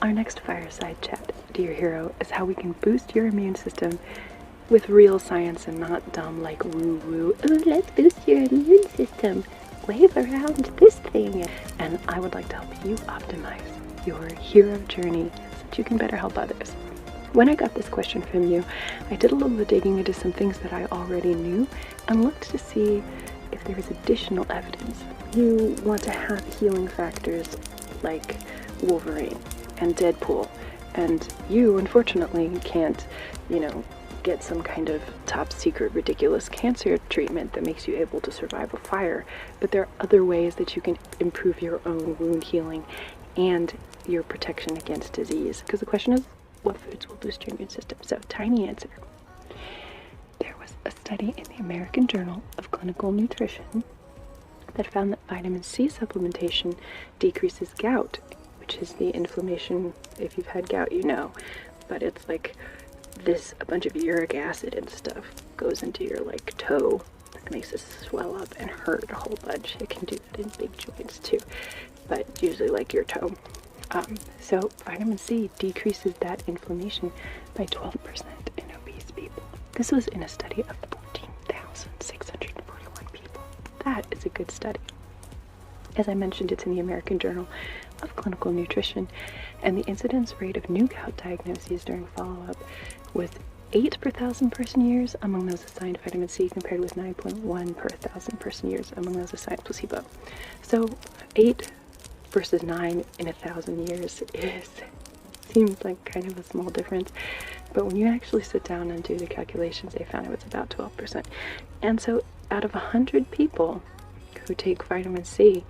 Our next fireside chat, dear hero, is how we can boost your immune system with real science and not dumb like woo-woo. Oh, let's boost your immune system. Wave around this thing. And I would like to help you optimize your hero journey so that you can better help others. When I got this question from you, I did a little bit digging into some things that I already knew and looked to see if there was additional evidence. You want to have healing factors like Wolverine and Deadpool, and you unfortunately can't, get some kind of top secret ridiculous cancer treatment that makes you able to survive a fire. But there are other ways that you can improve your own wound healing and your protection against disease. Because the question is, what foods will boost your immune system? So, tiny answer. There was a study in the American Journal of Clinical Nutrition that found that vitamin C supplementation decreases gout, which is the inflammation. If you've had gout, you know, but it's like a bunch of uric acid and stuff goes into your toe. It makes it swell up and hurt a whole bunch. It can do that in big joints too, but usually your toe. So vitamin C decreases that inflammation by 12% in obese people. This was in a study of 14,641 people. That is a good study. As I mentioned, it's in the American Journal of Clinical Nutrition, and the incidence rate of new gout diagnoses during follow-up was 8 per 1,000 person years among those assigned vitamin C, compared with 9.1 per 1,000 person years among those assigned placebo. So 8 versus 9 in 1,000 years seems like kind of a small difference, but when you actually sit down and do the calculations, they found it was about 12%. And so out of 100 people who take vitamin C,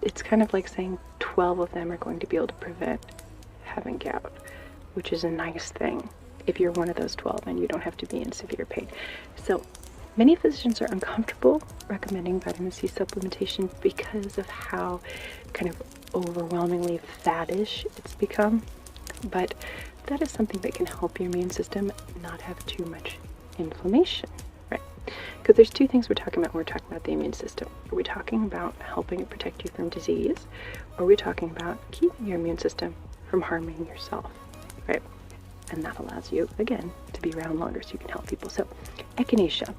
it's kind of like saying 12 of them are going to be able to prevent having gout, which is a nice thing if you're one of those 12 and you don't have to be in severe pain. So many physicians are uncomfortable recommending vitamin C supplementation because of how kind of overwhelmingly faddish it's become, but that is something that can help your immune system not have too much inflammation, right? Because there's two things we're talking about when we're talking about the immune system. Are we talking about helping it protect you from disease, or are we talking about keeping your immune system from harming yourself, right? And that allows you, again, to be around longer so you can help people. So, echinacea.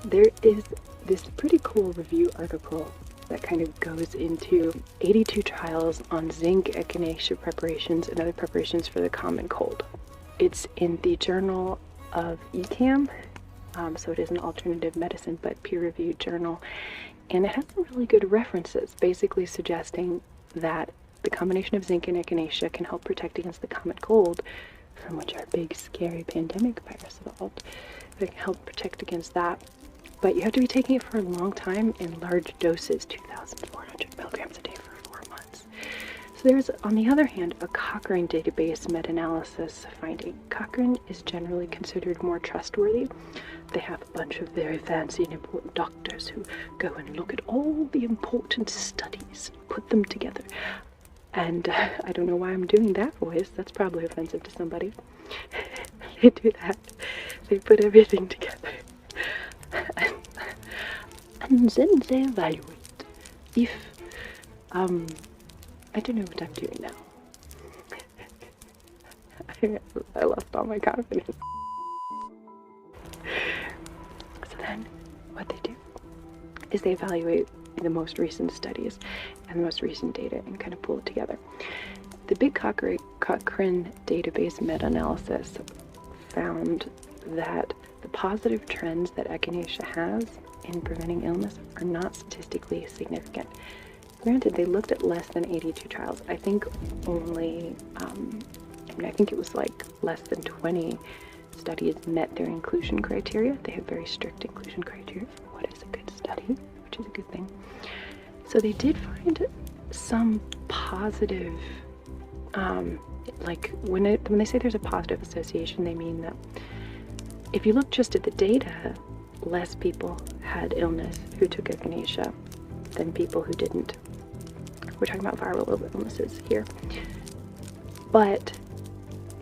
There is this pretty cool review article that kind of goes into 82 trials on zinc echinacea preparations and other preparations for the common cold. It's in the Journal of ECAM, so it is an alternative medicine but peer-reviewed journal, and it has some really good references, basically suggesting that the combination of zinc and echinacea can help protect against the common cold, from which our big scary pandemic virus evolved. It can help protect against that, but you have to be taking it for a long time in large doses, 2,400 milligrams a day for 4 months. So there's, on the other hand, a Cochrane database meta-analysis finding. Cochrane is generally considered more trustworthy. They have a bunch of very fancy and important doctors who go and look at all the important studies, put them together. And I don't know why I'm doing that voice. That's probably offensive to somebody. They do that. They put everything together. And then they evaluate if, I don't know what I'm doing now. I lost all my confidence. So then, what they do is they evaluate the most recent studies and the most recent data and kind of pull it together. The big Cochrane database meta-analysis found that the positive trends that echinacea has in preventing illness are not statistically significant. Granted, they looked at less than 82 trials. I think only, I think it was less than 20 studies met their inclusion criteria. They have very strict inclusion criteria for what is a good study, which is a good thing. So they did find some positive, when they say there's a positive association, they mean that if you look just at the data, less people had illness who took echinacea than people who didn't. We're talking about viral illnesses here. But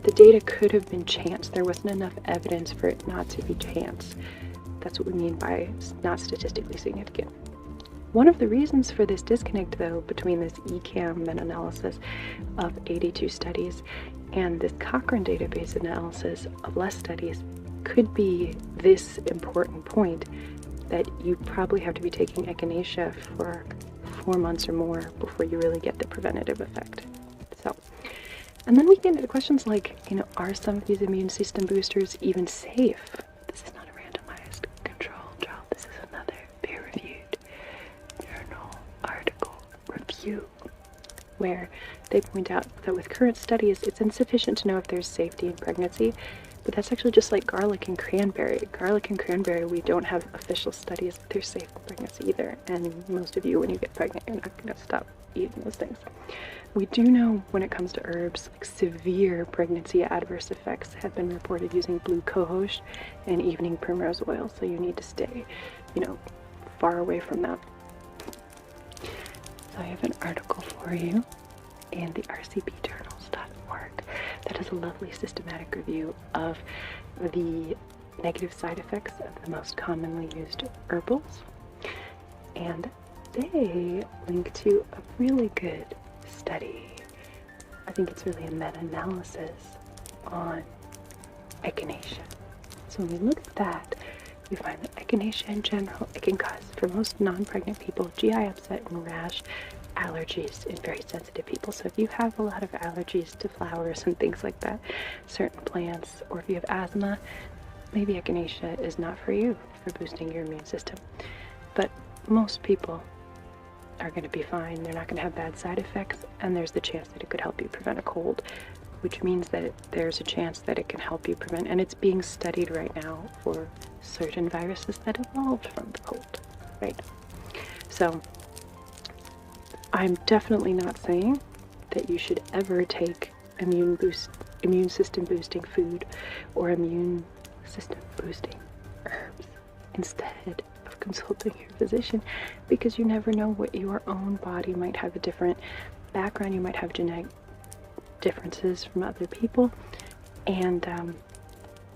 the data could have been chance. There wasn't enough evidence for it not to be chance. That's what we mean by not statistically significant. One of the reasons for this disconnect, though, between this ECAM meta-analysis of 82 studies and this Cochrane database analysis of less studies could be this important point that you probably have to be taking echinacea for 4 months or more before you really get the preventative effect. So, and then we get into questions like, are some of these immune system boosters even safe? This is not a randomized controlled trial. This is another peer-reviewed journal article review where they point out that with current studies, it's insufficient to know if there's safety in pregnancy, but that's actually just like garlic and cranberry. Garlic and cranberry, we don't have official studies that they're safe in pregnancy either, and most of you, when you get pregnant, you're not going to stop eating those things. We do know when it comes to herbs, like severe pregnancy adverse effects have been reported using blue cohosh and evening primrose oil, so you need to stay, far away from that. So I have an article for you in the rcbjournals.org that has a lovely systematic review of the negative side effects of the most commonly used herbals, and they link to a really good study. I think it's really a meta-analysis on echinacea. So when we look at that, we find that echinacea in general, it can cause, for most non-pregnant people, GI upset and rash, allergies in very sensitive people. So if you have a lot of allergies to flowers and things like that, certain plants, or if you have asthma, maybe echinacea is not for you for boosting your immune system. But most people are going to be fine. They're not going to have bad side effects, and there's the chance that it could help you prevent a cold, which means that there's a chance that it can help you prevent, and it's being studied right now for certain viruses that evolved from the cold, right? So I'm definitely not saying that you should ever take immune system boosting food or immune system boosting herbs instead of consulting your physician, because you never know what your own body might have a different background. You might have genetic differences from other people, and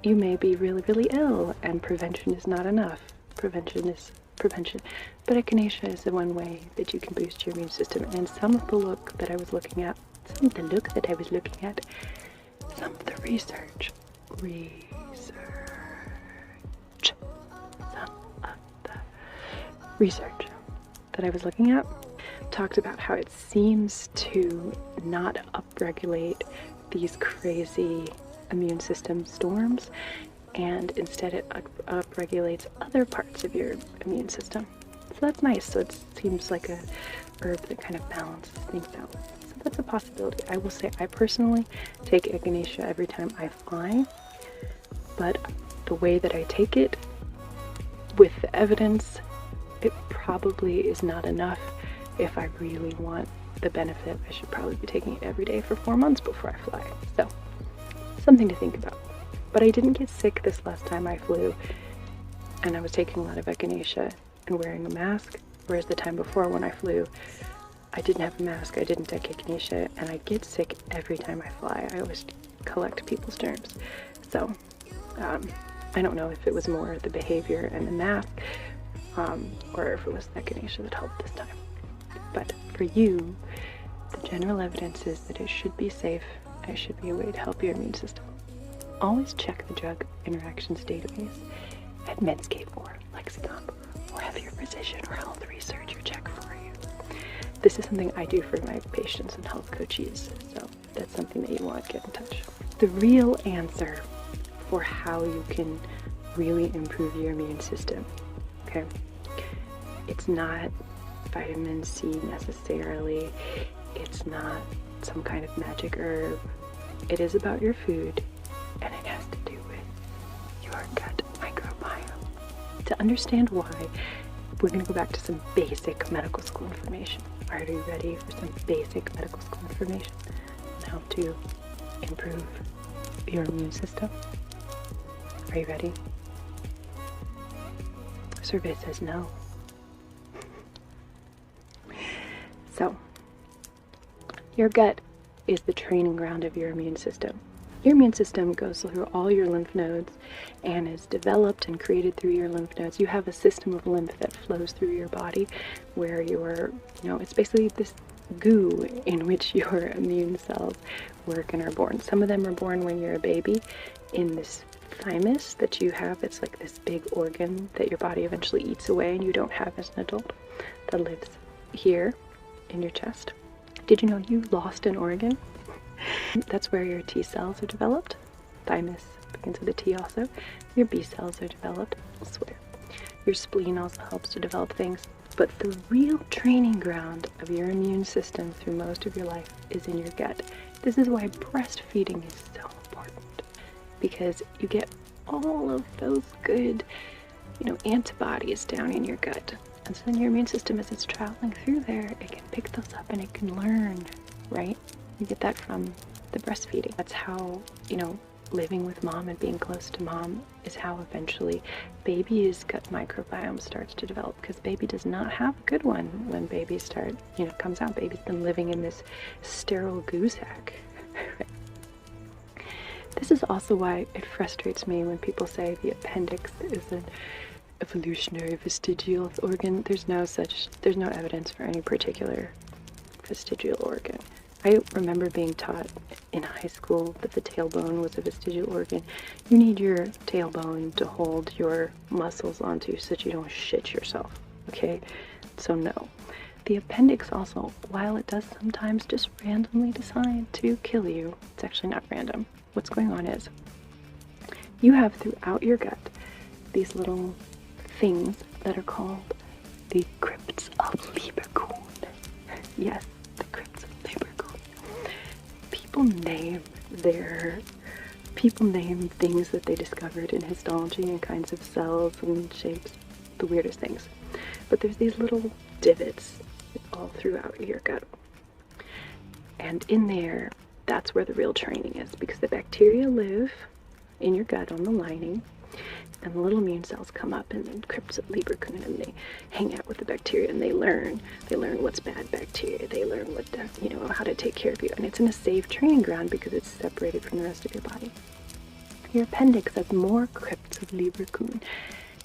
you may be really, really ill, and prevention is not enough. Prevention is prevention. But echinacea is the one way that you can boost your immune system, and some of the look that I was looking at, some of the research that I was looking at talked about how it seems to not upregulate these crazy immune system storms, and instead it upregulates other parts of your immune system. So that's nice. So it seems like a herb that kind of balances things out. So that's a possibility. I will say I personally take echinacea every time I fly, but the way that I take it, with the evidence, it probably is not enough. If I really want the benefit, I should probably be taking it every day for 4 months before I fly. So, something to think about. But I didn't get sick this last time I flew, and I was taking a lot of echinacea and wearing a mask, whereas the time before when I flew, I didn't have a mask, I didn't take echinacea, and I get sick every time I fly. I always collect people's germs. So, I don't know if it was more the behavior and the mask, or if it was the echinacea that helped this time. But for you, the general evidence is that it should be safe, and it should be a way to help your immune system. Always check the drug interactions database at Medscape or Lexicon, or have your physician or health researcher check for you. This is something I do for my patients and health coaches, so that's something that you want to get in touch. The real answer for how you can really improve your immune system, okay? It's not vitamin C necessarily. It's not some kind of magic herb. It is about your food, and it has to do with your gut microbiome. To understand why, we're going to go back to some basic medical school information. Are you ready for some basic medical school information on how to improve your immune system? Are you ready? Survey says no. So, your gut is the training ground of your immune system. Your immune system goes through all your lymph nodes and is developed and created through your lymph nodes. You have a system of lymph that flows through your body where it's basically this goo in which your immune cells work and are born. Some of them are born when you're a baby in this thymus that you have. It's like this big organ that your body eventually eats away and you don't have as an adult, that lives here in your chest. Did you know you lost an organ? That's where your T cells are developed. Thymus begins with a T also. Your B cells are developed elsewhere. Your spleen also helps to develop things. But the real training ground of your immune system through most of your life is in your gut. This is why breastfeeding is so important, because you get all of those good, antibodies down in your gut. And so then your immune system, as it's traveling through there, it can pick those up and it can learn, right? You get that from the breastfeeding. That's how, living with mom and being close to mom is how eventually baby's gut microbiome starts to develop, because baby does not have a good one when baby comes out. Baby's been living in this sterile goo sack. This is also why it frustrates me when people say the appendix is an evolutionary vestigial organ. There's no evidence for any particular vestigial organ. I remember being taught in high school that the tailbone was a vestigial organ. You need your tailbone to hold your muscles onto so that you don't shit yourself, okay? So no. The appendix also, while it does sometimes just randomly decide to kill you, it's actually not random. What's going on is you have throughout your gut these little things that are called the crypts of Lieberkuhn. Yes, the crypts of Lieberkuhn. People name things that they discovered in histology and kinds of cells and shapes, the weirdest things. But there's these little divots all throughout your gut. And in there, that's where the real training is, because the bacteria live in your gut on the lining, and the little immune cells come up in the crypts of Lieberkuhn, and they hang out with the bacteria, and they learn what's bad bacteria, they learn what how to take care of you, and it's in a safe training ground because it's separated from the rest of your body. Your appendix has more crypts of Lieberkuhn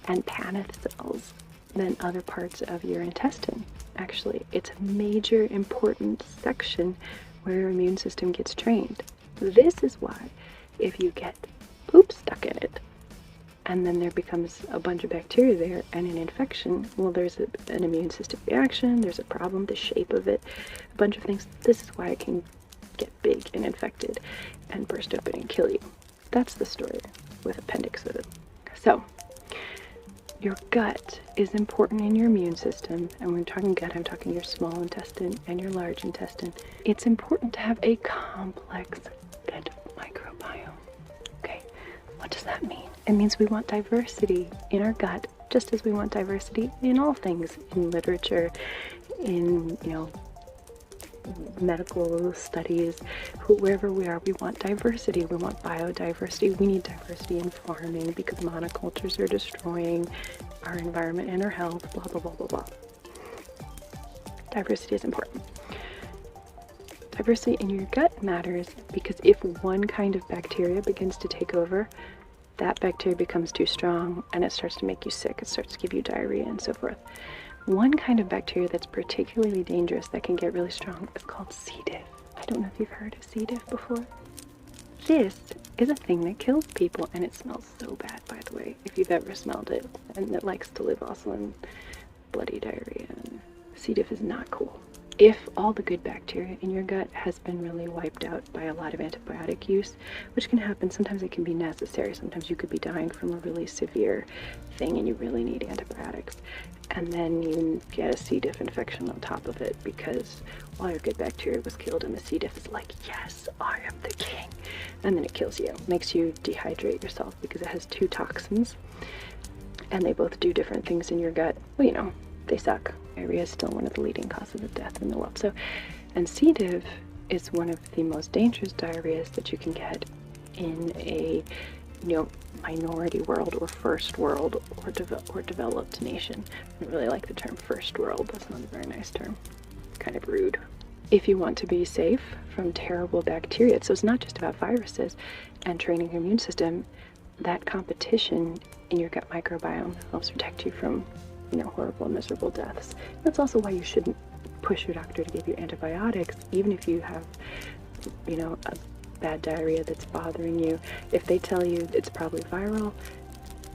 and Paneth cells than other parts of your intestine. Actually, it's a major important section where your immune system gets trained. This is why if you get poop stuck in it, and then there becomes a bunch of bacteria there and an infection, well, there's an immune system reaction, there's a problem, the shape of it, a bunch of things. This is why it can get big and infected and burst open and kill you. That's the story with appendixes. So, your gut is important in your immune system, and when I'm talking gut, I'm talking your small intestine and your large intestine. It's important to have a complex gut microbiome. Okay, what does that mean? It means we want diversity in our gut, just as we want diversity in all things, in literature, in, medical studies, wherever we are, we want diversity. We want biodiversity. We need diversity in farming because monocultures are destroying our environment and our health, blah, blah, blah, blah, blah. Diversity is important. Diversity in your gut matters because if one kind of bacteria begins to take over, that bacteria becomes too strong and it starts to make you sick. It starts to give you diarrhea and so forth. One kind of bacteria that's particularly dangerous that can get really strong is called C. diff. I don't know if you've heard of C. diff before. This is a thing that kills people, and it smells so bad, by the way, if you've ever smelled it. And it likes to live also in bloody diarrhea. C. diff is not cool. If all the good bacteria in your gut has been really wiped out by a lot of antibiotic use, which can happen, sometimes it can be necessary. Sometimes you could be dying from a really severe thing and you really need antibiotics. And then you get a C. diff infection on top of it because all your good bacteria was killed, and the C. diff is like, yes, I am the king. And then it kills you, makes you dehydrate yourself because it has two toxins and they both do different things in your gut. Well, they suck. Diarrhea is still one of the leading causes of death in the world. So, and C. diff is one of the most dangerous diarrheas that you can get in a, minority world or first world or developed nation. I don't really like the term first world. That's not a very nice term. It's kind of rude. if you want to be safe from terrible bacteria. So it's not just about viruses and training your immune system. That competition in your gut microbiome helps protect you from, horrible, miserable deaths. That's also why you shouldn't push your doctor to give you antibiotics, even if you have, a bad diarrhea that's bothering you. If they tell you it's probably viral,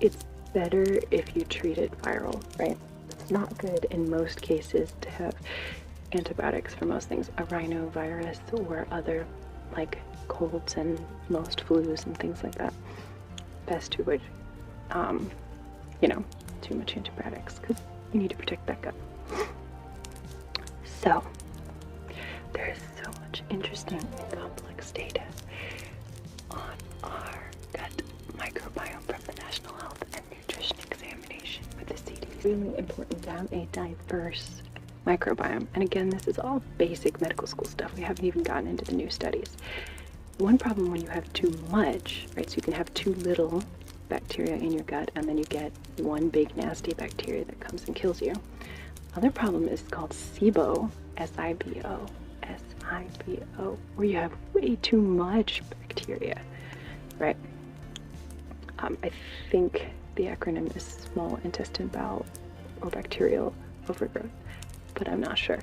it's better if you treat it viral, right? It's not good in most cases to have antibiotics for most things, a rhinovirus or other like colds and most flus and things like that. Best to avoid, too much antibiotics because you need to protect that gut. So there's so much interesting and complex data on our gut microbiome from the National Health and Nutrition Examination with the CDC. Really important to have a diverse microbiome. And again, this is all basic medical school stuff. We haven't even gotten into the new studies. One problem when you have too much, right? So you can have too little bacteria in your gut and then you get one big nasty bacteria that comes and kills you. Other problem is called SIBO, S-I-B-O, S-I-B-O, where you have way too much bacteria, right? I think the acronym is small intestine bowel or bacterial overgrowth, but I'm not sure.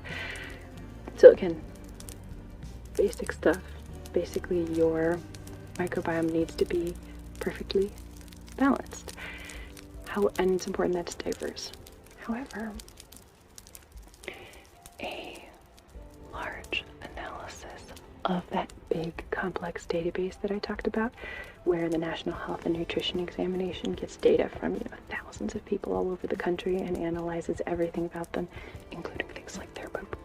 So again, basic stuff. Basically, your microbiome needs to be perfectly balanced. And it's important that it's diverse. However, a large analysis of that big complex database that I talked about, where the National Health and Nutrition Examination gets data from thousands of people all over the country and analyzes everything about them, including things like their poop.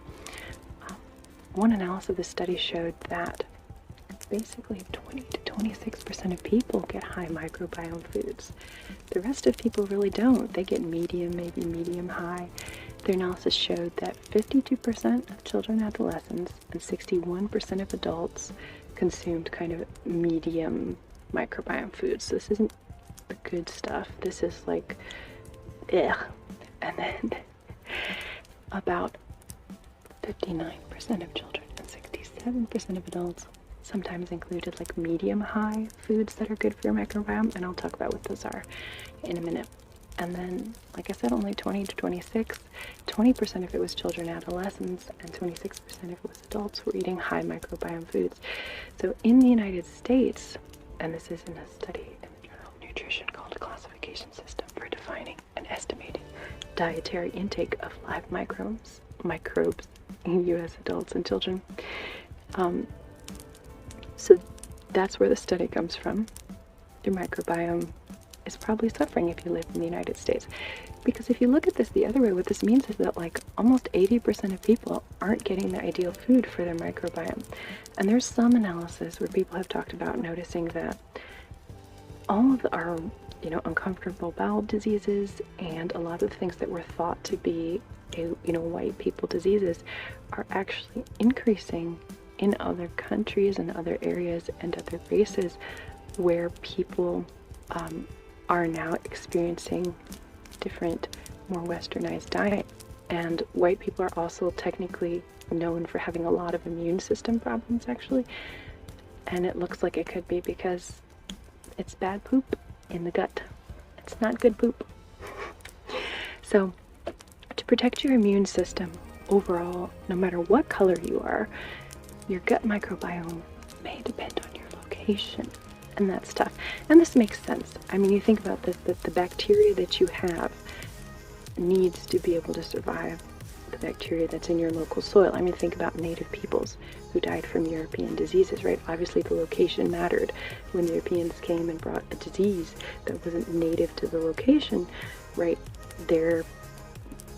One analysis of the study showed that basically 20 to 26% of people get high microbiome foods. The rest of people really don't. They get medium, maybe medium high. Their analysis showed that 52% of children and adolescents and 61% of adults consumed kind of medium microbiome foods. So this isn't the good stuff. This is like, ugh. And then about 59% of children and 67% of adults sometimes included like medium high foods that are good for your microbiome, and I'll talk about what those are in a minute. And then, like I said, only 20 to 26, 20% if it was children and adolescents, and 26% if it was adults were eating high microbiome foods. So in the United States, and this is in a study in the Journal of Nutrition called a classification system for defining and estimating dietary intake of live microbes in U.S. adults and children. So that's where the study comes from. Your microbiome is probably suffering if you live in the United States. Because if you look at this the other way, what this means is that like almost 80% of people aren't getting the ideal food for their microbiome. And there's some analysis where people have talked about noticing that all of our, uncomfortable bowel diseases and a lot of the things that were thought to be, white people diseases are actually increasing in other countries and other areas and other races where people are now experiencing different, more westernized diet. And white people are also technically known for having a lot of immune system problems, actually. And it looks like it could be because it's bad poop in the gut. It's not good poop. So, to protect your immune system overall, no matter what color you are, your gut microbiome may depend on your location, and that's tough. And this makes sense. I mean, you think about this, that the bacteria that you have needs to be able to survive the bacteria that's in your local soil. I mean, think about native peoples who died from European diseases, right? Obviously, the location mattered. When Europeans came and brought a disease that wasn't native to the location, right, their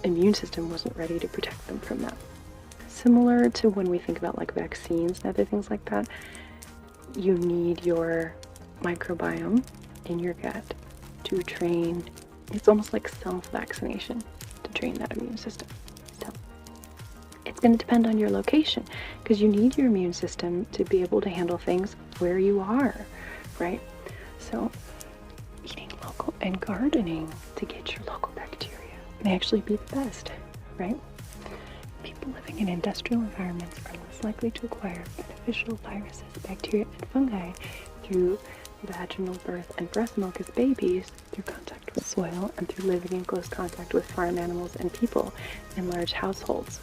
immune system wasn't ready to protect them from that. Similar to when we think about like vaccines and other things like that, you need your microbiome in your gut to train. It's almost like self-vaccination to train that immune system. So it's going to depend on your location because you need your immune system to be able to handle things where you are, right? So eating local and gardening to get your local bacteria may actually be the best, right? People people living in industrial environments are less likely to acquire beneficial viruses, bacteria, and fungi through vaginal birth and breast milk as babies, through contact with soil, and through living in close contact with farm animals and people in large households.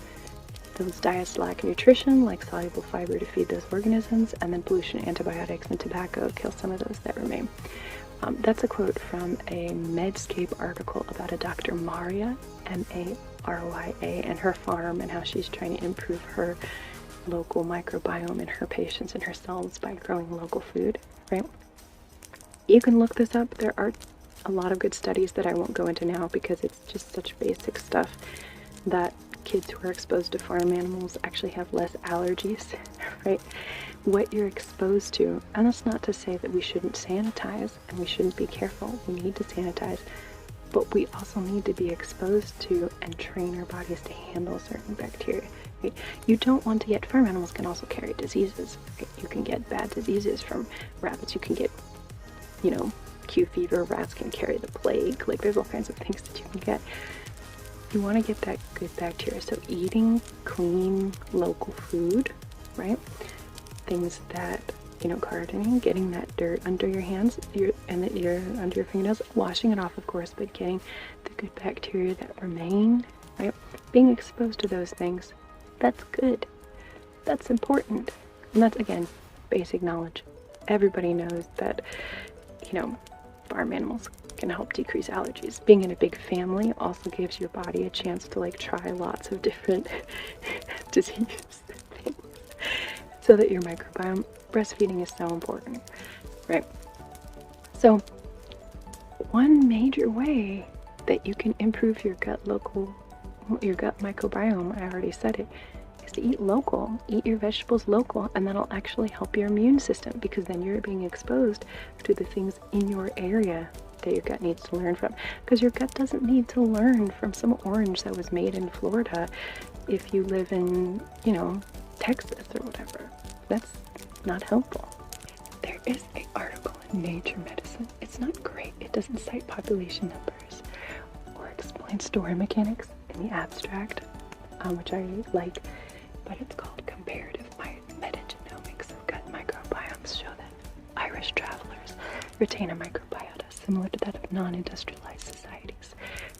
Those diets lack nutrition, like soluble fiber to feed those organisms, and then pollution, antibiotics, and tobacco kill some of those that remain. That's a quote from a Medscape article about a Dr. Maria, M-A-R-Y-A, and her farm and how she's trying to improve her local microbiome in her patients and herself by growing local food, right? You can look this up. There are a lot of good studies that I won't go into now because it's just such basic stuff that kids who are exposed to farm animals actually have less allergies, right? What you're exposed to, and that's not to say that we shouldn't sanitize and we shouldn't be careful. We need to sanitize, but we also need to be exposed to and train our bodies to handle certain bacteria, right? You don't want to get, farm animals can also carry diseases, right? You can get bad diseases from rabbits. You can get, you know, Q fever. Rats can carry the plague. Like, there's all kinds of things that you can get. You want to get that good bacteria. So eating clean local food, right? Things that, you know, gardening, getting that dirt under your hands, under your fingernails, washing it off, of course, but getting the good bacteria that remain, right? Being exposed to those things, that's good. That's important. And that's, again, basic knowledge. Everybody knows that, you know, farm animals can help decrease allergies. Being in a big family also gives your body a chance to, like, try lots of different disease things so that your microbiome, breastfeeding is so important, right? So one major way that you can improve your gut microbiome, I already said it, is to eat local. Eat your vegetables local, and that'll actually help your immune system, because then you're being exposed to the things in your area that your gut needs to learn from. Because your gut doesn't need to learn from some orange that was made in Florida if you live in, you know, Texas or whatever. That's not helpful. There is an article in Nature Medicine. It's not great. It doesn't cite population numbers or explain story mechanics in the abstract, which I like, but it's called Comparative Metagenomics of Gut Microbiomes Show that Irish travelers retain a microbiota similar to that of non-industrialized societies.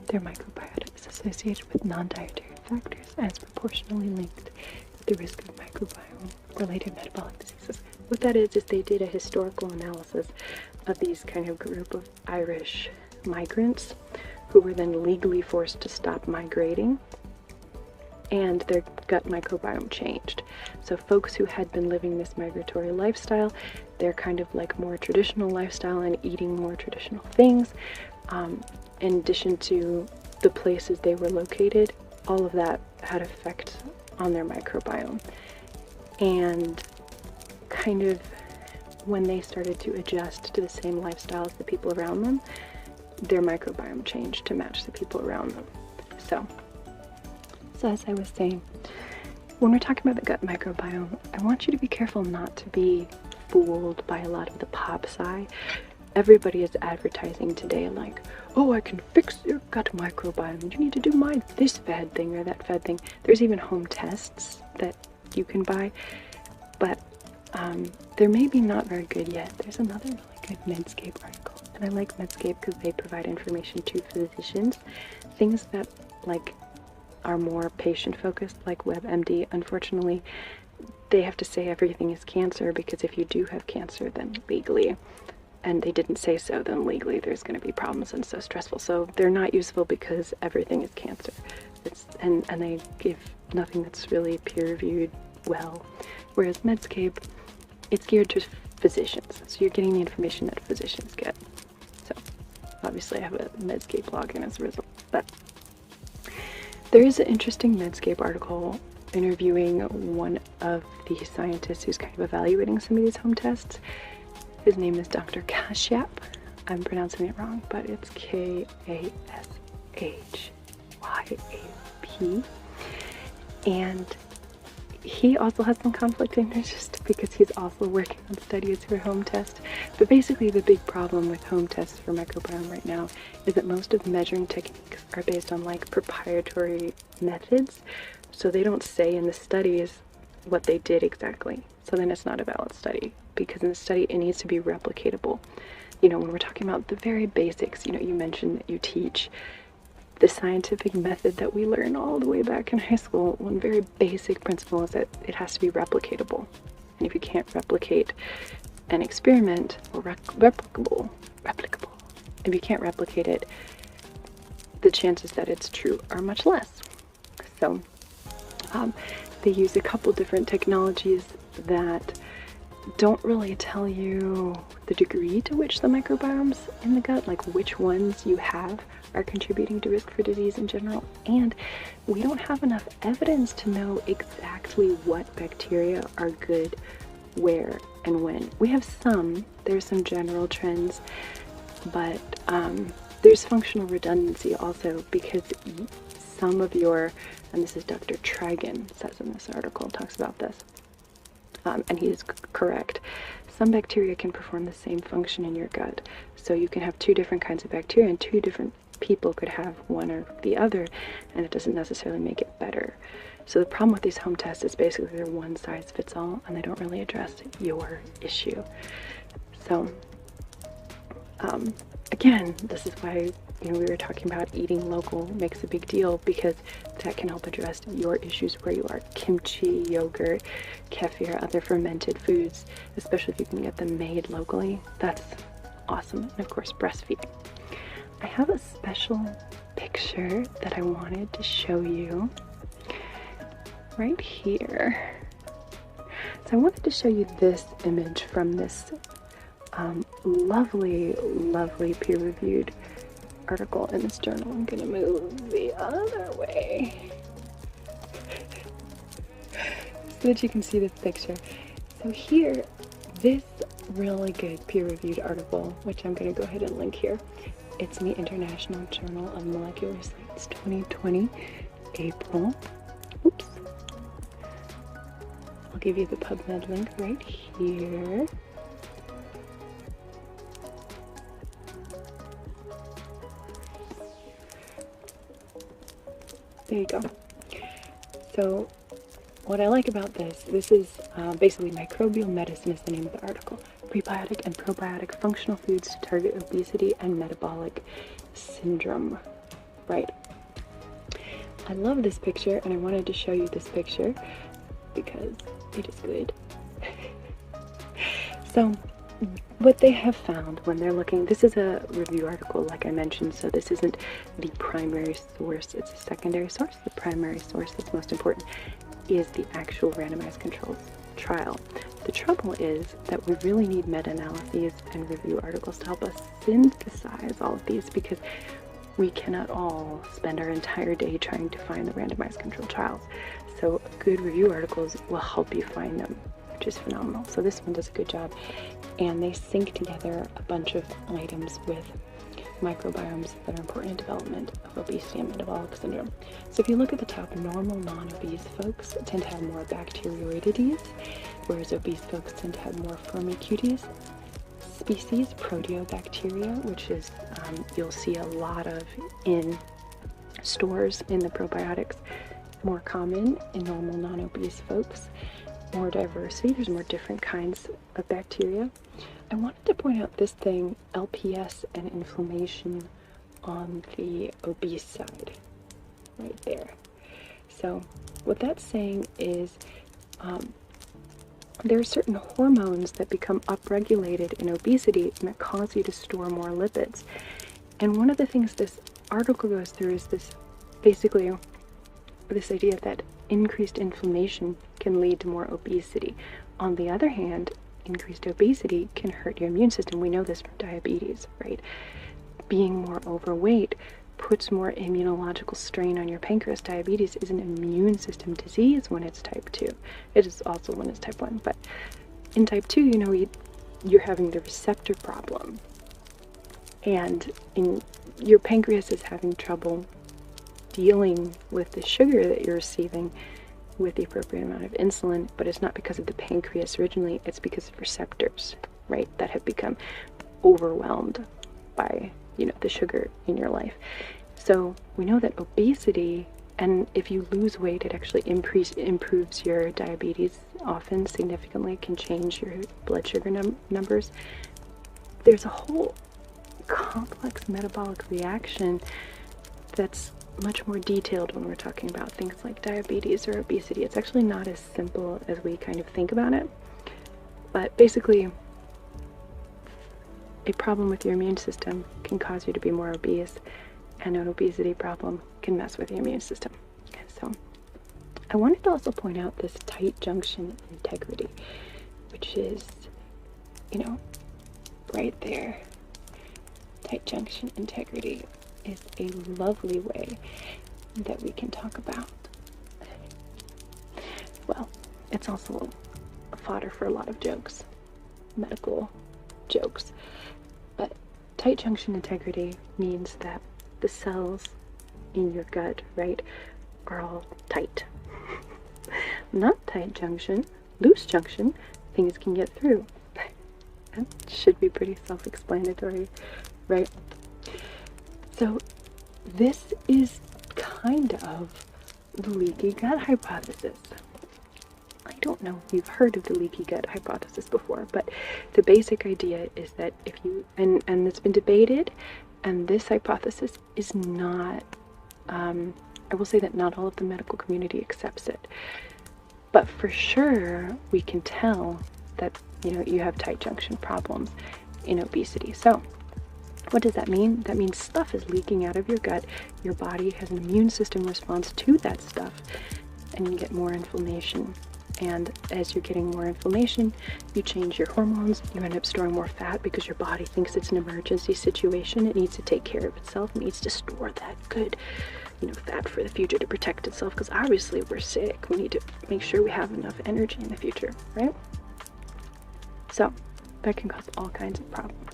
Their microbiota is associated with non-dietary factors and is proportionally linked with the risk of microbiome-related metabolic diseases. What that is they did a historical analysis of these kind of group of Irish migrants who were then legally forced to stop migrating, and their gut microbiome changed. So folks who had been living this migratory lifestyle, they're kind of like more traditional lifestyle and eating more traditional things, in addition to the places they were located, all of that had effect on their microbiome. And kind of when they started to adjust to the same lifestyle as the people around them, their microbiome changed to match the people around them. So as I was saying, when we're talking about the gut microbiome, I want you to be careful not to be fooled by a lot of the pop sci. Everybody is advertising today like, oh, I can fix your gut microbiome. You need to do this fad thing or that fad thing. There's even home tests that you can buy, but they're maybe not very good yet. There's another really good Medscape article, and I like Medscape because they provide information to physicians, things that like are more patient-focused, like WebMD. Unfortunately, they have to say everything is cancer, because if you do have cancer, then legally, and they didn't say so, then legally there's going to be problems and so stressful. So they're not useful because everything is cancer. And they give nothing that's really peer-reviewed well. Whereas Medscape, it's geared to physicians. So you're getting the information that physicians get. So obviously I have a Medscape login as a result. But there is an interesting Medscape article interviewing one of the scientists who's kind of evaluating some of these home tests. His name is Dr. Kashyap. I'm pronouncing it wrong, but it's K-A-S-H-Y-A-P. And he also has some conflict of interest because he's also working on studies for home tests. But basically the big problem with home tests for microbiome right now is that most of the measuring techniques are based on like proprietary methods. So they don't say in the studies what they did exactly. So then it's not a valid study, because in the study it needs to be replicatable. You know, when we're talking about the very basics, you know, you mentioned that you teach the scientific method that we learn all the way back in high school. One very basic principle is that it has to be replicatable. And if you can't replicate an experiment, or replicable, if you can't replicate it, the chances that it's true are much less. So they use a couple different technologies that don't really tell you the degree to which the microbiomes in the gut, like which ones you have, are contributing to risk for disease in general. And we don't have enough evidence to know exactly what bacteria are good where and when. We have there's some general trends, but there's functional redundancy also, because some of your, and this is Dr. Trigan says in this article, talks about this, and he is correct, some bacteria can perform the same function in your gut. So you can have two different kinds of bacteria, and two different people could have one or the other, and it doesn't necessarily make it better. So the problem with these home tests is basically they're one size fits all, and they don't really address your issue. So again, this is why, you know, we were talking about eating local makes a big deal, because that can help address your issues where you are. Kimchi, yogurt, kefir, other fermented foods, especially if you can get them made locally, that's awesome. And of course, breastfeeding. I have a special picture that I wanted to show you right here. So I wanted to show you this image from this lovely, lovely peer-reviewed article in this journal. I'm gonna move the other way so that you can see this picture. So here, this really good peer-reviewed article, which I'm gonna go ahead and link here. It's in the International Journal of Molecular Science 2020, April. Oops. I'll give you the PubMed link right here. There you go. So what I like about this is basically microbial medicine is the name of the article. Prebiotic and probiotic functional foods to target obesity and metabolic syndrome. Right. I love this picture, and I wanted to show you this picture because it is good. So what they have found when they're looking, this is a review article like I mentioned, so this isn't the primary source, it's a secondary source. The primary source that's most important is the actual randomized controls trial. The trouble is that we really need meta-analyses and review articles to help us synthesize all of these, because we cannot all spend our entire day trying to find the randomized control trials. So good review articles will help you find them, which is phenomenal. So this one does a good job, and they sync together a bunch of items with microbiomes that are important in development of obesity and metabolic syndrome. So if you look at the top, normal non-obese folks tend to have more bacteroidetes, whereas obese folks tend to have more Firmicutes species, proteobacteria, which is you'll see a lot of in stores in the probiotics, more common in normal non-obese folks. More diversity, there's more different kinds of bacteria. I wanted to point out this thing, LPS and inflammation on the obese side, right there. So what that's saying is there are certain hormones that become upregulated in obesity and that cause you to store more lipids. And one of the things this article goes through is this, basically, this idea that increased inflammation can lead to more obesity. On the other hand, increased obesity can hurt your immune system. We know this from diabetes, right? Being more overweight puts more immunological strain on your pancreas. Diabetes is an immune system disease when it's type 2. It is also when it's type 1. But in type 2, you know, you're having the receptor problem. And your pancreas is having trouble dealing with the sugar that you're receiving with the appropriate amount of insulin, but it's not because of the pancreas originally, it's because of receptors, right, that have become overwhelmed by, you know, the sugar in your life. So we know that obesity And if you lose weight, it actually improves your diabetes often significantly. It can change your blood sugar numbers. There's a whole complex metabolic reaction that's much more detailed when we're talking about things like diabetes or obesity. It's actually not as simple as we kind of think about it. But basically, a problem with your immune system can cause you to be more obese, and an obesity problem can mess with your immune system. So I wanted to also point out this tight junction integrity, which is, you know, right there. Tight junction integrity is a lovely way that we can talk about. Well, it's also a fodder for a lot of jokes, medical jokes. But tight junction integrity means that the cells in your gut, right, are all tight. Not tight junction, loose junction, things can get through. That should be pretty self-explanatory, right? So this is kind of the leaky gut hypothesis. I don't know if you've heard of the leaky gut hypothesis before, but the basic idea is that if you, and it's been debated, and this hypothesis is not, I will say that not all of the medical community accepts it, but for sure we can tell that, you know, you have tight junction problems in obesity. So what does that mean? That means stuff is leaking out of your gut. Your body has an immune system response to that stuff, and you get more inflammation. And as you're getting more inflammation, you change your hormones, you end up storing more fat because your body thinks it's an emergency situation. It needs to take care of itself. It needs to store that good, you know, fat for the future to protect itself, because obviously we're sick. We need to make sure we have enough energy in the future, right? So that can cause all kinds of problems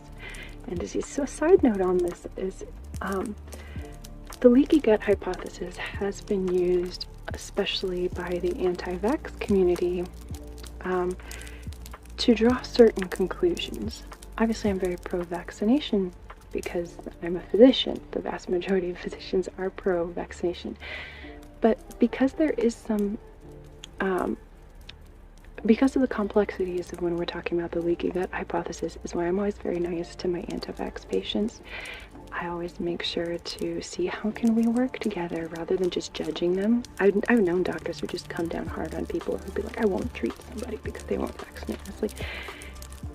and disease. So a side note on this is the leaky gut hypothesis has been used, especially by the anti-vax community, to draw certain conclusions. Obviously, I'm very pro-vaccination because I'm a physician. The vast majority of physicians are pro-vaccination. But because there is some, because of the complexities of when we're talking about the leaky gut hypothesis, is why I'm always very nice to my anti-vax patients. I always make sure to see how can we work together rather than just judging them. I've known doctors who just come down hard on people who'd be like, I won't treat somebody because they won't vaccinate. It's like,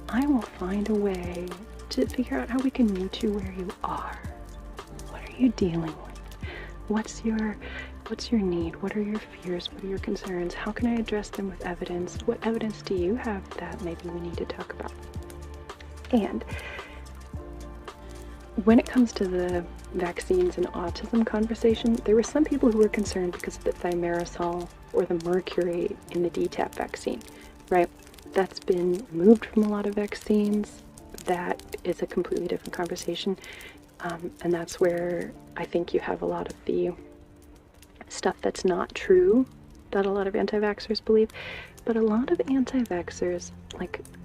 I will find a way to figure out how we can meet you where you are. What are you dealing with? What's your need? What are your fears? What are your concerns? How can I address them with evidence? What evidence do you have that maybe we need to talk about? And when it comes to the vaccines and autism conversation, there were some people who were concerned because of the thimerosal or the mercury in the DTaP vaccine, right? That's been removed from a lot of vaccines. That is a completely different conversation. And that's where I think you have a lot of the stuff that's not true that a lot of anti-vaxxers believe. But a lot of anti-vaxxers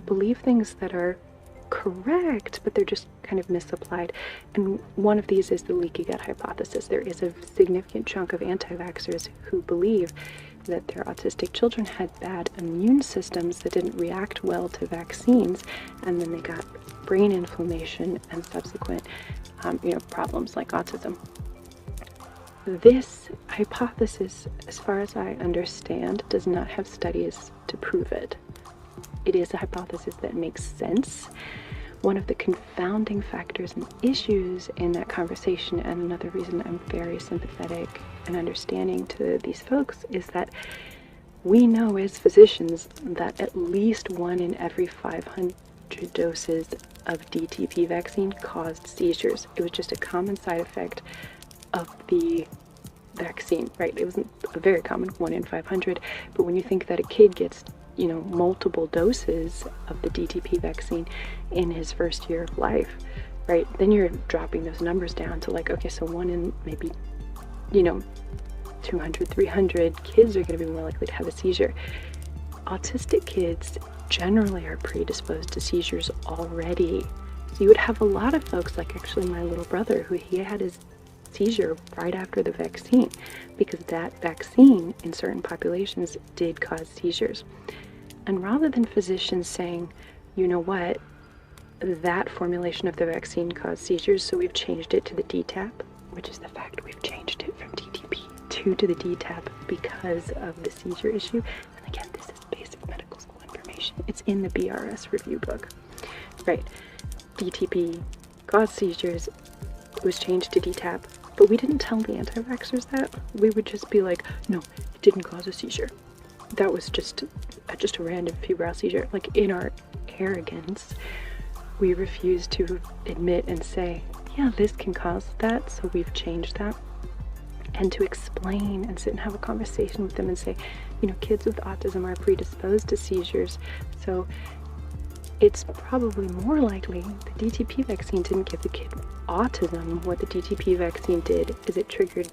believe things that are correct, but they're just kind of misapplied. And one of these is the leaky gut hypothesis. There is a significant chunk of anti-vaxxers who believe that their autistic children had bad immune systems that didn't react well to vaccines, and then they got brain inflammation and subsequent problems like autism. This hypothesis, as far as I understand, does not have studies to prove it. It is a hypothesis that makes sense. One of the confounding factors and issues in that conversation, and another reason I'm very sympathetic and understanding to these folks, is that we know as physicians that at least 1 in every 500 doses of DTP vaccine caused seizures. It was just a common side effect of the vaccine, right? It wasn't a very common 1 in 500, but when you think that a kid gets multiple doses of the DTP vaccine in his first year of life, right? Then you're dropping those numbers down to okay, so 1 in maybe, 200, 300 kids are going to be more likely to have a seizure. Autistic kids generally are predisposed to seizures already. So you would have a lot of folks, like actually my little brother, who he had his seizure right after the vaccine, because that vaccine in certain populations did cause seizures. And rather than physicians saying, you know what, that formulation of the vaccine caused seizures, so we've changed it to the DTaP, which is the fact we've changed it from DTP2 to the DTaP because of the seizure issue. And again, this is basic medical school information. It's in the BRS review book, right? DTP caused seizures, it was changed to DTaP, but we didn't tell the anti-vaxxers that. We would just be like, no, it didn't cause a seizure. That was just a random febrile seizure. Like, in our arrogance, we refuse to admit and say, yeah, this can cause that, so we've changed that. And to explain and sit and have a conversation with them and say, you know, kids with autism are predisposed to seizures, so it's probably more likely the DTP vaccine didn't give the kid autism. What the DTP vaccine did is it triggered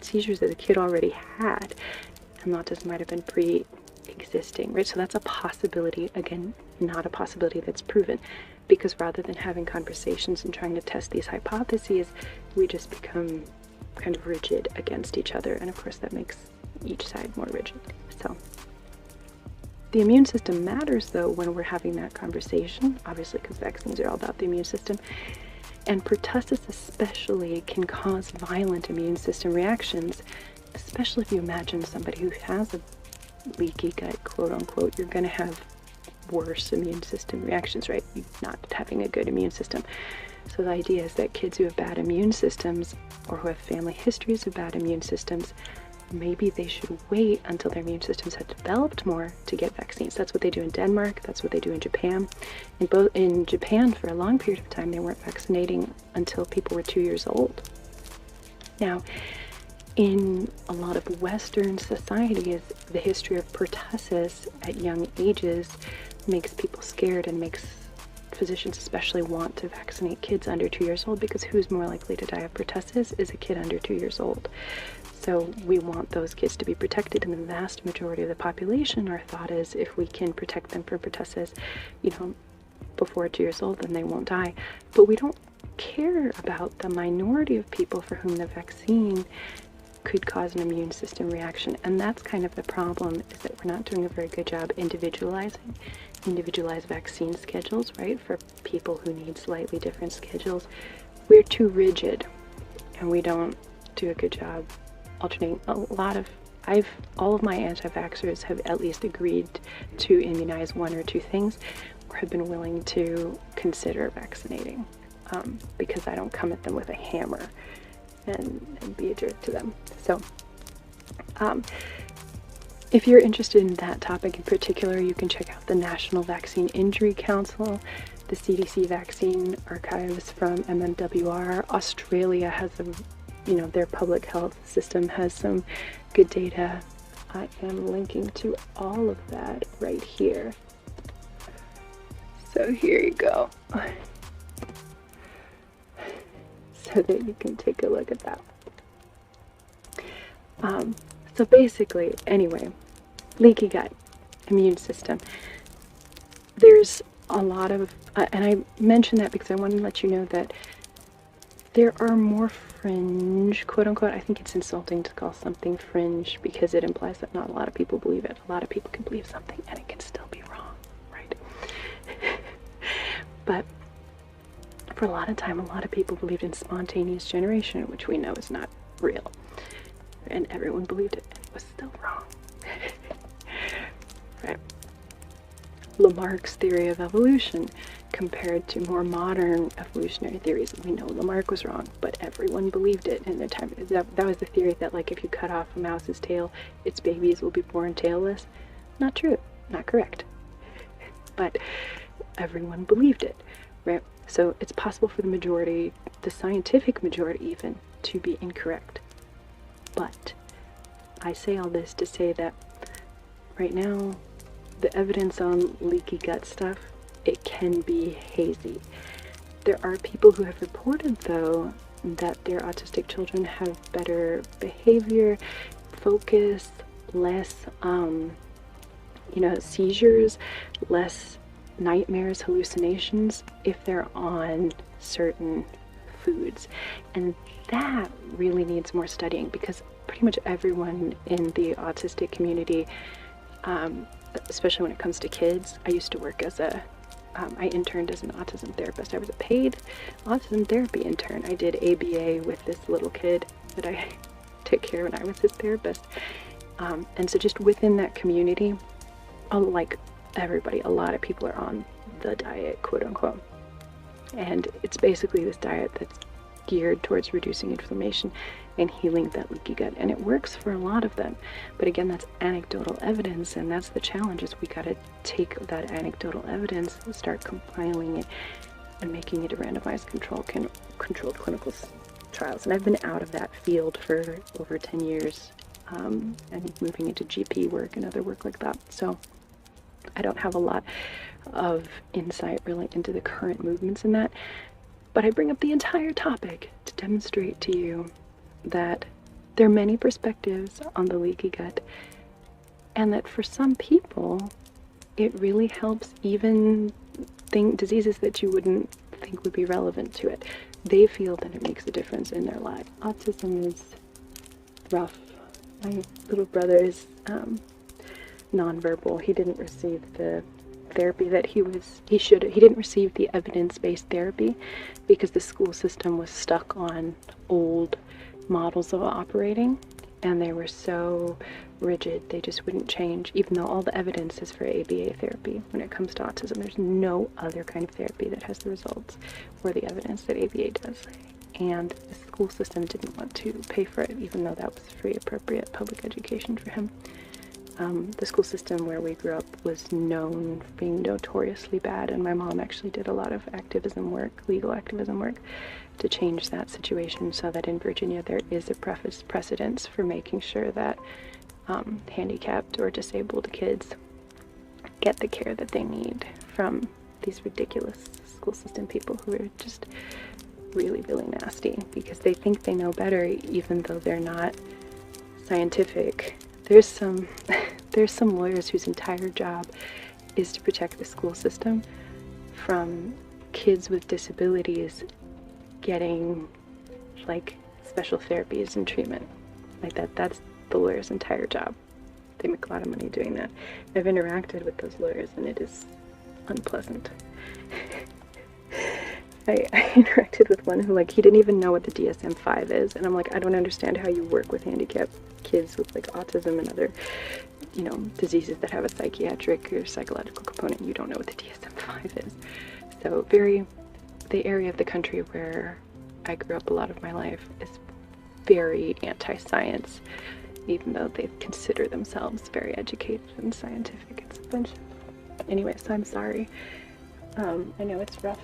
seizures that the kid already had, and autism might have been pre-existing, right? So that's a possibility, again, not a possibility that's proven, because rather than having conversations and trying to test these hypotheses, we just become kind of rigid against each other, and of course that makes each side more rigid. So the immune system matters, though, when we're having that conversation, obviously, because vaccines are all about the immune system. And pertussis especially can cause violent immune system reactions, especially if you imagine somebody who has a leaky gut, quote unquote, you're going to have worse immune system reactions, right? You're not having a good immune system. So the idea is that kids who have bad immune systems, or who have family histories of bad immune systems, maybe they should wait until their immune systems have developed more to get vaccines. That's what they do in Denmark. That's what they do in Japan. In Japan, for a long period of time, they weren't vaccinating until people were 2 years old. Now, in a lot of Western societies, the history of pertussis at young ages makes people scared and makes physicians especially want to vaccinate kids under 2 years old, because who's more likely to die of pertussis is a kid under 2 years old. So we want those kids to be protected, and the vast majority of the population, our thought is, if we can protect them from pertussis, you know, before 2 years old, then they won't die. But we don't care about the minority of people for whom the vaccine could cause an immune system reaction. And that's kind of the problem, is that we're not doing a very good job individualized vaccine schedules, right, for people who need slightly different schedules. We're too rigid, and we don't do a good job alternating. All of my anti-vaxxers have at least agreed to immunize one or two things, or have been willing to consider vaccinating, because I don't come at them with a hammer and be a jerk to them. So if you're interested in that topic in particular, you can check out the National Vaccine Injury Council, the CDC Vaccine Archives from MMWR. Australia has their public health system has some good data. I am linking to all of that right here. So here you go. So that you can take a look at that. So basically, anyway, leaky gut, immune system. There's a lot of, and I mention that because I want to let you know that there are more fringe, quote unquote, I think it's insulting to call something fringe because it implies that not a lot of people believe it. A lot of people can believe something and it can still be wrong, right? But for a lot of time, a lot of people believed in spontaneous generation, which we know is not real. And everyone believed it, and it was still wrong. Right? Lamarck's theory of evolution compared to more modern evolutionary theories. We know Lamarck was wrong, but everyone believed it in their time. That was the theory that, like, if you cut off a mouse's tail, its babies will be born tailless. Not true. Not correct. But everyone believed it, right? So it's possible for the majority, the scientific majority even, to be incorrect. But I say all this to say that right now, the evidence on leaky gut stuff, it can be hazy. There are people who have reported, though, that their autistic children have better behavior, focus, less, seizures, less nightmares, hallucinations, if they're on certain foods. And that really needs more studying, because pretty much everyone in the autistic community, especially when it comes to kids, I used to work as I interned as an autism therapist. I was a paid autism therapy intern. I did ABA with this little kid that I took care of when I was his therapist. And so just within that community, like everybody, a lot of people are on the diet, quote unquote. And it's basically this diet that's geared towards reducing inflammation and healing that leaky gut. And it works for a lot of them. But again, that's anecdotal evidence, and that's the challenge, is we got to take that anecdotal evidence and start compiling it and making it a randomized controlled clinical trials. And I've been out of that field for over 10 years, and moving into GP work and other work like that. So I don't have a lot of insight really into the current movements in that, but I bring up the entire topic to demonstrate to you that there are many perspectives on the leaky gut, and that for some people it really helps even diseases that you wouldn't think would be relevant to it. They feel that it makes a difference in their life. Autism is rough. My little brother is nonverbal. He didn't receive the therapy that he didn't receive the evidence-based therapy because the school system was stuck on old models of operating, and they were so rigid they just wouldn't change, even though all the evidence is for ABA therapy. When it comes to autism, there's no other kind of therapy that has the results or the evidence that ABA does, and the school system didn't want to pay for it, even though that was free, appropriate public education for him. The school system where we grew up was known for being notoriously bad, and my mom actually did a lot of activism work, legal activism work, to change that situation, so that in Virginia there is a precedence for making sure that handicapped or disabled kids get the care that they need from these ridiculous school system people who are just really, really nasty because they think they know better even though they're not scientific. There's some lawyers whose entire job is to protect the school system from kids with disabilities getting like special therapies and treatment like that. That's the lawyer's entire job. They make a lot of money doing that. I've interacted with those lawyers and it is unpleasant. I interacted with one who, like, he didn't even know what the DSM-5 is, and I'm like, I don't understand how you work with handicapped kids with like autism and other, you know, diseases that have a psychiatric or psychological component. You don't know what the DSM-5 is. So the area of the country where I grew up a lot of my life is very anti-science, even though they consider themselves very educated and scientific. It's a bunch of... Anyway, so I'm sorry. I know it's rough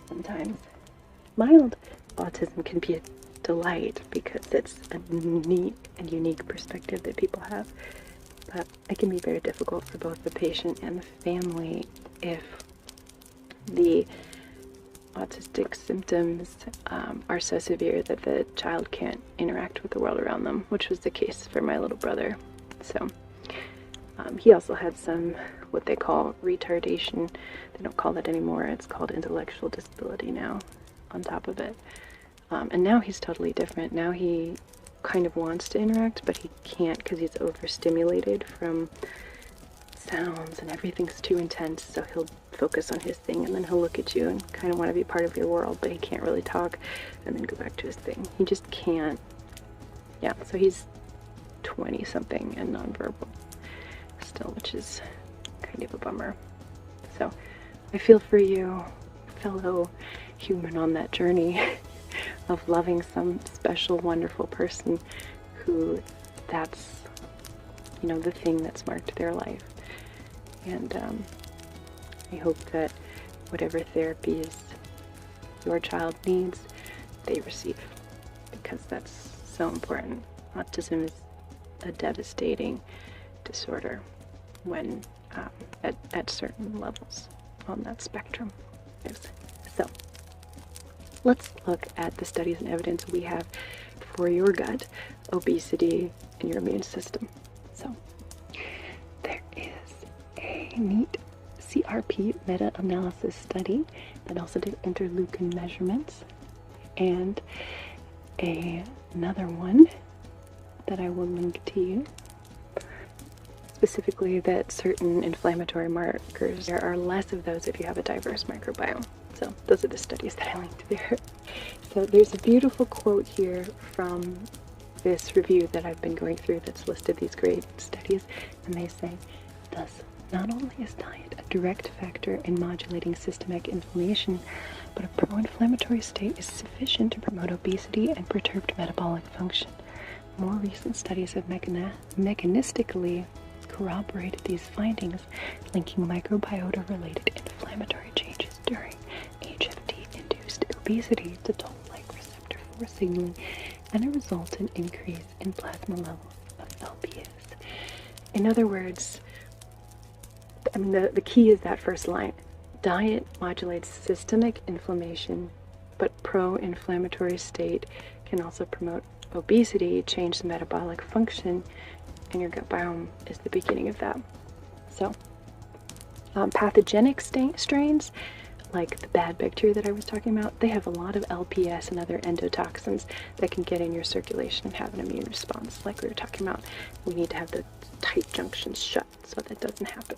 sometimes. Mild autism can be a delight because it's a neat and unique perspective that people have, but it can be very difficult for both the patient and the family if the autistic symptoms are so severe that the child can't interact with the world around them, which was the case for my little brother. So he also had some what they call retardation. They don't call that anymore. It's called intellectual disability now on top of it. And now he's totally different. Now he kind of wants to interact, but he can't because he's overstimulated from sounds and everything's too intense. So he'll focus on his thing and then he'll look at you and kind of want to be part of your world, but he can't really talk and then go back to his thing. He just can't. Yeah, so he's 20 something and nonverbal still, which is kind of a bummer. So I feel for you, fellow human on that journey of loving some special, wonderful person who that's, you know, the thing that's marked their life. And I hope that whatever therapies your child needs, they receive, because that's so important. Autism is a devastating disorder when at certain levels on that spectrum. So let's look at the studies and evidence we have for your gut, obesity, and your immune system. So there is a neat CRP meta-analysis study that also did interleukin measurements and another one that I will link to you, specifically that certain inflammatory markers, there are less of those if you have a diverse microbiome. So those are the studies that I linked there. So there's a beautiful quote here from this review that I've been going through that's listed these great studies, and they say, thus, not only is diet a direct factor in modulating systemic inflammation, but a pro-inflammatory state is sufficient to promote obesity and perturbed metabolic function. More recent studies have mechanistically corroborated these findings, linking microbiota-related inflammatory changes during HFT-induced obesity to toll-like receptor 4 signaling and a resultant increase in plasma levels of LPS. In other words, I mean, the key is that first line. Diet modulates systemic inflammation, but pro-inflammatory state can also promote obesity, change the metabolic function, and your gut biome is the beginning of that. So, pathogenic strains, like the bad bacteria that I was talking about, they have a lot of LPS and other endotoxins that can get in your circulation and have an immune response. Like we were talking about, we need to have the tight junctions shut so that doesn't happen.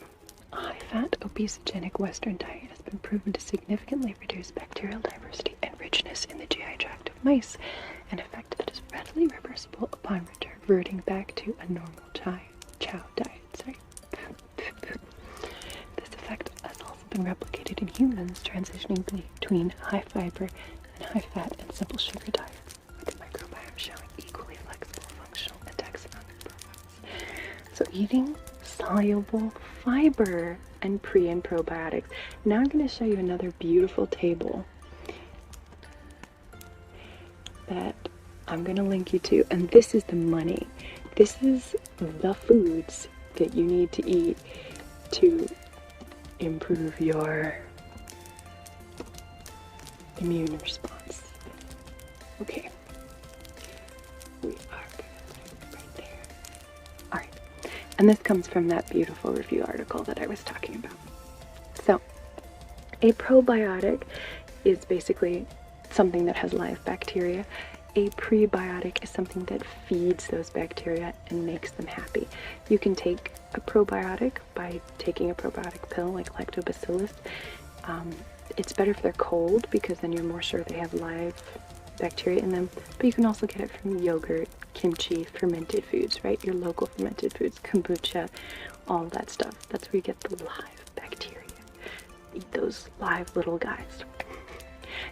A high-fat, obesogenic Western diet has been proven to significantly reduce bacterial diversity and richness in the GI tract of mice, an effect that is readily reversible upon reverting back to a normal chow diet. This effect has also been replicated in humans, transitioning between high fiber and high fat and simple sugar diets, with the microbiome showing equally flexible, functional, and taxonomic profiles. So eating soluble fiber and pre and probiotics. Now I'm going to show you another beautiful table that I'm going to link you to, and this is the money. This is the foods that you need to eat to improve your immune response. Okay, we are right there. All right, and this comes from that beautiful review article that I was talking about. So, a probiotic is basically something that has live bacteria. A prebiotic is something that feeds those bacteria and makes them happy. You can take a probiotic by taking a probiotic pill like lactobacillus. It's better if they're cold because then you're more sure they have live bacteria in them. But you can also get it from yogurt, kimchi, fermented foods, right? Your local fermented foods, kombucha, all that stuff. That's where you get the live bacteria. Eat those live little guys.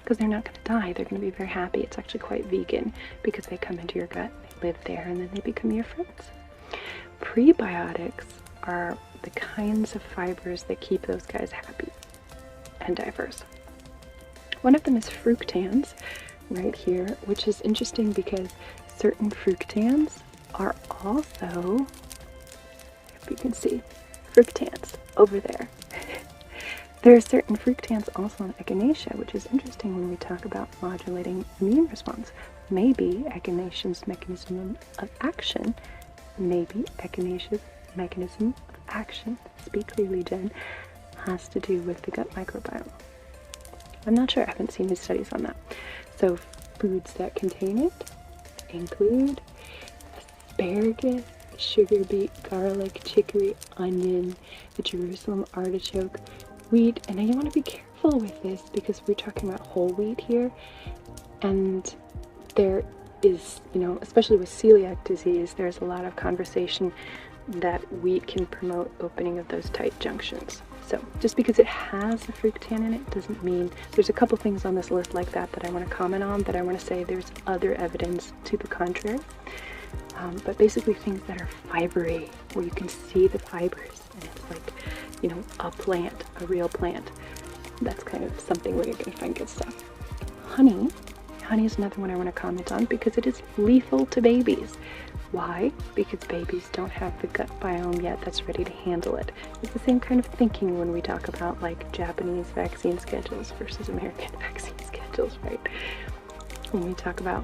Because they're not going to die, they're going to be very happy. It's actually quite vegan because they come into your gut, they live there, and then they become your friends. Prebiotics are the kinds of fibers that keep those guys happy and diverse. One of them is fructans, right here, which is interesting because certain fructans are also, if you can see, fructans over there. There are certain fructans also in echinacea, which is interesting when we talk about modulating immune response. Maybe echinacea's mechanism of action, speak clearly, Jen, has to do with the gut microbiome. I'm not sure, I haven't seen any studies on that. So foods that contain it include asparagus, sugar beet, garlic, chicory, onion, the Jerusalem artichoke, wheat. And now you want to be careful with this because we're talking about whole wheat here, and there is, you know, especially with celiac disease, there's a lot of conversation that wheat can promote opening of those tight junctions. So just because it has a fructan in it doesn't mean, there's a couple things on this list like that that I want to comment on, but I want to say there's other evidence to the contrary. But basically things that are fibery, where you can see the fibers, and it's like, you know, a plant, a real plant. That's kind of something where you're going to find good stuff. Honey is another one I want to comment on because it is lethal to babies. Why? Because babies don't have the gut biome yet that's ready to handle it. It's the same kind of thinking when we talk about like Japanese vaccine schedules versus American vaccine schedules, right? When we talk about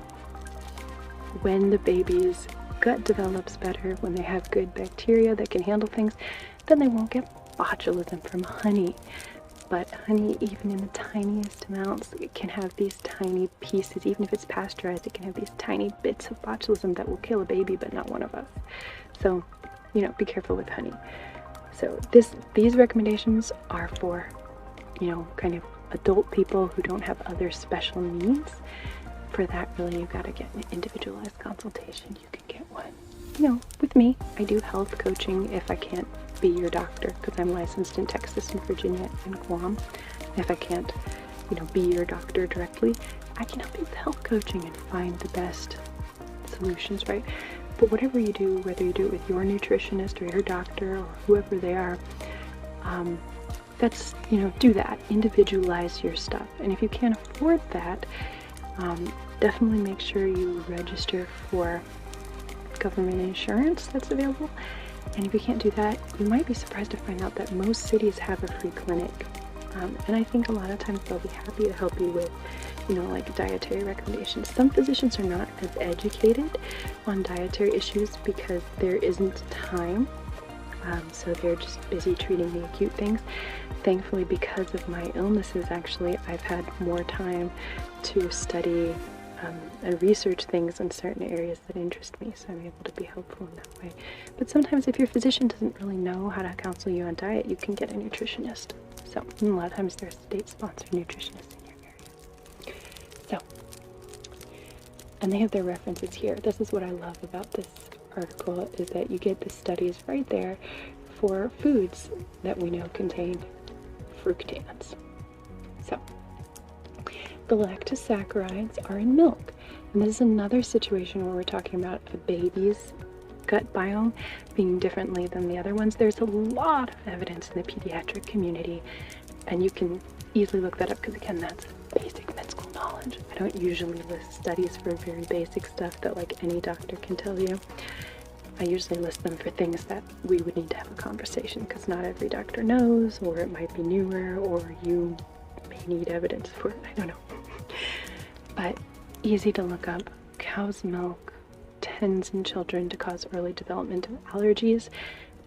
when the baby's gut develops better, when they have good bacteria that can handle things, then they won't get botulism from honey. but honey, even in the tiniest amounts, it can have these tiny pieces. Even if it's pasteurized, it can have these tiny bits of botulism that will kill a baby, but not one of us. So, you know, be careful with honey. So these recommendations are for, you know, kind of adult people who don't have other special needs. For that, really, you've got to get an individualized consultation. You can get one. You know, with me, I do health coaching if I can't be your doctor, because I'm licensed in Texas and Virginia and Guam. If I can't, you know, be your doctor directly, I can help you with health coaching and find the best solutions, right? But whatever you do, whether you do it with your nutritionist or your doctor or whoever they are, that's, you know, do that. Individualize your stuff. And if you can't afford that, definitely make sure you register for government insurance that's available. And if you can't do that, you might be surprised to find out that most cities have a free clinic. And I think a lot of times they'll be happy to help you with, you know, like dietary recommendations. Some physicians are not as educated on dietary issues because there isn't time. So they're just busy treating the acute things. Thankfully, because of my illnesses, actually, I've had more time to study and research things in certain areas that interest me, so I'm able to be helpful in that way. But sometimes if your physician doesn't really know how to counsel you on diet, you can get a nutritionist. So a lot of times there's state-sponsored nutritionists in your area. So, and they have their references here. This is what I love about this article, is that you get the studies right there for foods that we know contain fructans. So, the lactosaccharides are in milk. And this is another situation where we're talking about a baby's gut biome being differently than the other ones. There's a lot of evidence in the pediatric community, and you can easily look that up because, again, that's basic med school knowledge. I don't usually list studies for very basic stuff that like any doctor can tell you. I usually list them for things that we would need to have a conversation because not every doctor knows, or it might be newer, or you may need evidence for it. I don't know. But easy to look up. Cow's milk tends in children to cause early development of allergies,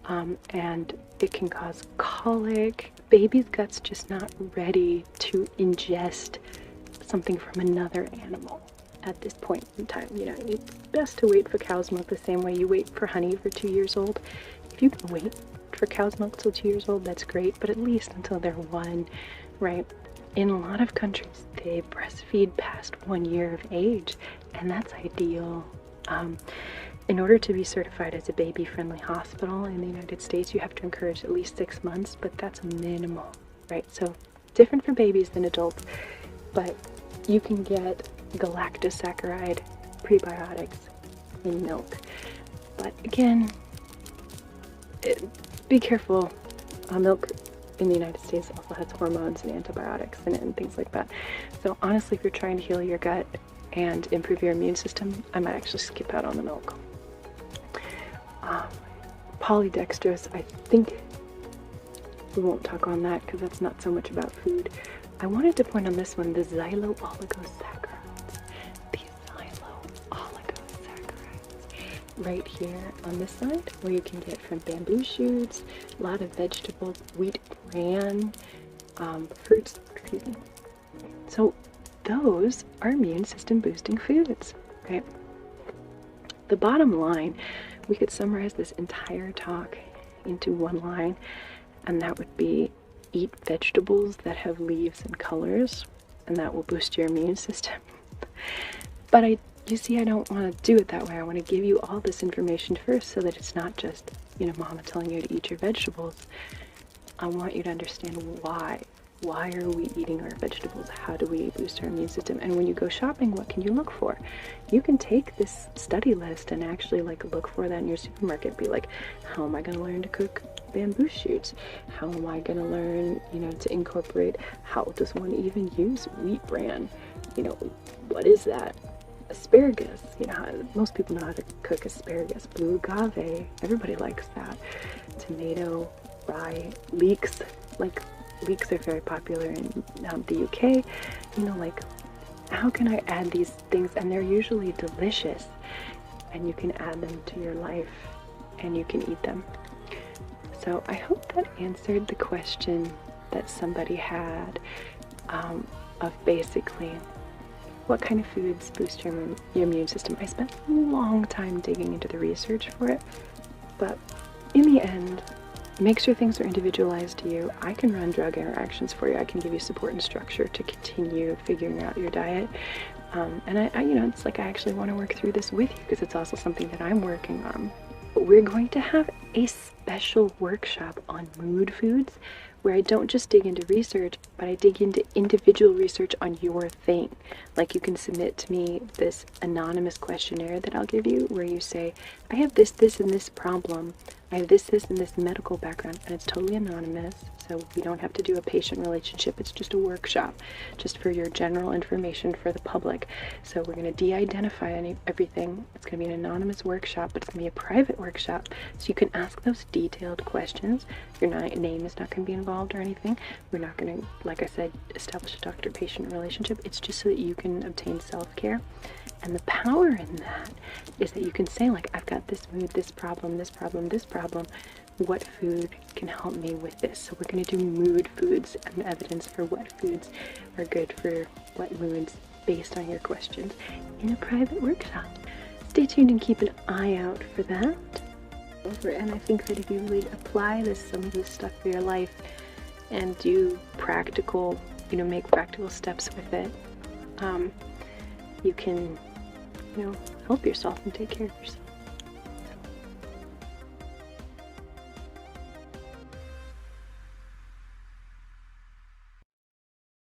and it can cause colic. Baby's gut's just not ready to ingest something from another animal at this point in time. You know, it's best to wait for cow's milk the same way you wait for honey for 2 years old. If you can wait for cow's milk till 2 years old, that's great, but at least until they're 1, right? In a lot of countries, they breastfeed past 1 year of age, and that's ideal. In order to be certified as a baby-friendly hospital in the United States, you have to encourage at least 6 months, but that's minimal, right? So different for babies than adults, but you can get galactosaccharide prebiotics in milk. But again, be careful. Milk in the United States also has hormones and antibiotics in it and things like that. So honestly, if you're trying to heal your gut and improve your immune system, I might actually skip out on the milk. Polydextrose, I think we won't talk on that because that's not so much about food. I wanted to point on this one, the xylo-oligosaccharides. These xylo-oligosaccharides right here on this side, where you can get from bamboo shoots, a lot of vegetables, wheat bran, fruits, excuse me. So those are immune system boosting foods, okay? The bottom line, we could summarize this entire talk into one line, and that would be eat vegetables that have leaves and colors, and that will boost your immune system. But you see, I don't want to do it that way. I want to give you all this information first so that it's not just, you know, mama telling you to eat your vegetables. I want you to understand why. Why are we eating our vegetables? How do we boost our immune system? And when you go shopping, what can you look for? You can take this study list and actually like look for that in your supermarket. Be like, how am I going to learn to cook bamboo shoots? How am I going to learn, you know, to incorporate, how does one even use wheat bran? You know, what is that? Asparagus, you know, most people know how to cook asparagus. Blue agave, everybody likes that. Tomato, rye, leeks, like leeks are very popular in the UK. You know, like, how can I add these things? And they're usually delicious, and you can add them to your life and you can eat them. So I hope that answered the question that somebody had of basically what kind of foods boost your immune system. I spent a long time digging into the research for it, but in the end, make sure things are individualized to you. I can run drug interactions for you. I can give you support and structure to continue figuring out your diet. And I you know, it's like I actually want to work through this with you because it's also something that I'm working on. But we're going to have a special workshop on mood foods where I don't just dig into research, but I dig into individual research on your thing. Like you can submit to me this anonymous questionnaire that I'll give you where you say, I have this, and this problem. I have this, and this medical background, and it's totally anonymous. So we don't have to do a patient relationship. It's just a workshop, just for your general information for the public. So we're going to de-identify everything. It's going to be an anonymous workshop, but it's going to be a private workshop. So you can ask those detailed questions. Your name is not going to be involved or anything. We're not going to, like I said, establish a doctor-patient relationship. It's just so that you can obtain self-care. And the power in that is that you can say, like, I've got this mood, this problem, this problem, this problem. What food can help me with this? So we're going to do mood foods and evidence for what foods are good for what moods based on your questions in a private workshop. Stay tuned and keep an eye out for that. And I think that if you really apply some of this stuff for your life and do practical, you know, make practical steps with it, you can, you know, help yourself and take care of yourself.